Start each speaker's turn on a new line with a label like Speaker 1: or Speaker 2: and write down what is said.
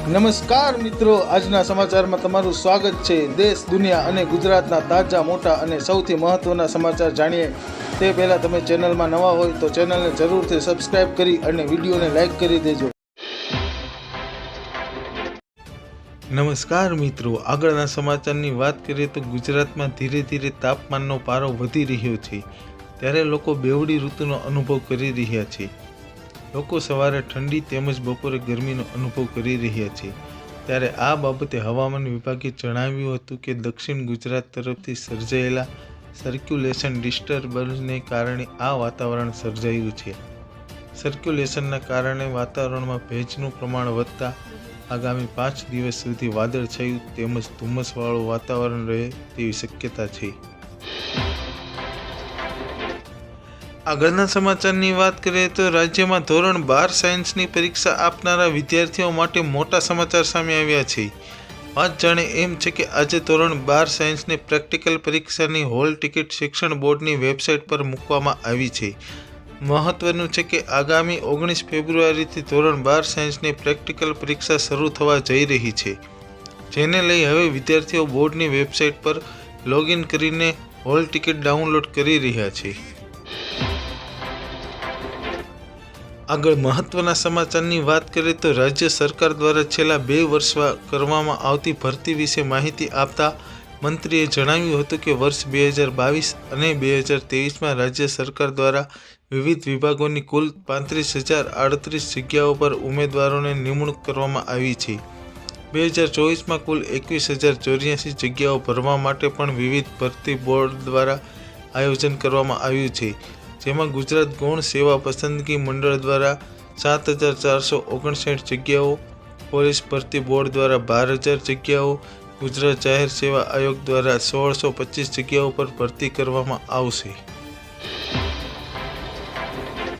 Speaker 1: નમસ્કાર મિત્રો, આજના સમાચારમાં તમારું સ્વાગત છે। દેશ, દુનિયા અને ગુજરાતના તાજા, મોટા અને સૌથી મહત્વના સમાચાર જાણીએ તે પહેલાં તમે ચેનલમાં નવા હોય તો ચેનલને જરૂરથી સબસ્ક્રાઇબ કરી અને વિડીયોને લાઇક કરી દેજો। નમસ્કાર મિત્રો, આગળના સમાચારની વાત કરીએ તો ગુજરાતમાં ધીરે ધીરે તાપમાનનો પારો વધી રહ્યો છે, ત્યારે લોકો બેવડી ઋતુનો અનુભવ કરી રહ્યા છે। લોકો સવારે ઠંડી તેમજ બપોરે ગરમીનો અનુભવ કરી રહ્યા છે, ત્યારે આ બાબતે હવામાન વિભાગે જણાવ્યું હતું કે દક્ષિણ ગુજરાત તરફથી સર્જાયેલા સર્ક્યુલેશન ડિસ્ટર્બન્સને કારણે આ વાતાવરણ સર્જાયું છે। સર્ક્યુલેશનના કારણે વાતાવરણમાં ભેજનું પ્રમાણ વધતા આગામી 5 દિવસ સુધી વાદળછાયું તેમજ ધુમ્મસવાળું વાતાવરણ રહે તેવી શક્યતા છે। આગળના સમાચારની વાત કરીએ તો રાજ્યમાં ધોરણ 12 સાયન્સની પરીક્ષા આપનારા વિદ્યાર્થીઓ માટે મોટા સમાચાર સામે આવ્યા છે। વાત જાણે એમ છે કે આજે ધોરણ 12 સાયન્સની પ્રેક્ટિકલ પરીક્ષાની હોલ ટિકિટ શિક્ષણ બોર્ડની વેબસાઇટ પર મૂકવામાં આવી છે। મહત્વનું છે કે આગામી 19 ફેબ્રુઆરીથી ધોરણ 12 સાયન્સની પ્રેક્ટિકલ પરીક્ષા શરૂ થવા જઈ રહી છે, જેને લઈ હવે વિદ્યાર્થીઓ બોર્ડની વેબસાઇટ પર લોગિન કરીને હોલ ટિકિટ ડાઉનલોડ કરી રહ્યા છે। આગળ મહત્વના સમાચારની વાત કરીએ તો રાજ્ય સરકાર દ્વારા છેલ્લા 2 વર્ષમાં કરવામાં આવતી ભરતી વિશે માહિતી આપતા મંત્રીએ જણાવ્યું હતું કે વર્ષ 2022 અને 2023માં રાજ્ય સરકાર દ્વારા વિવિધ વિભાગોની કુલ 35,038 જગ્યાઓ પર ઉમેદવારોને નિમણૂક કરવામાં આવી છે। 2024માં કુલ 21,084 જગ્યાઓ ભરવા માટે પણ વિવિધ ભરતી બોર્ડ દ્વારા આયોજન કરવામાં આવ્યું છે, જેમાં ગુજરાત ગૌણ સેવા પસંદગી મંડળ દ્વારા 7,459 જગ્યાઓ, પોલીસ ભરતી બોર્ડ દ્વારા 12,000 જગ્યાઓ, ગુજરાત જાહેર સેવા આયોગ દ્વારા 1,625 જગ્યાઓ પર ભરતી કરવામાં આવશે।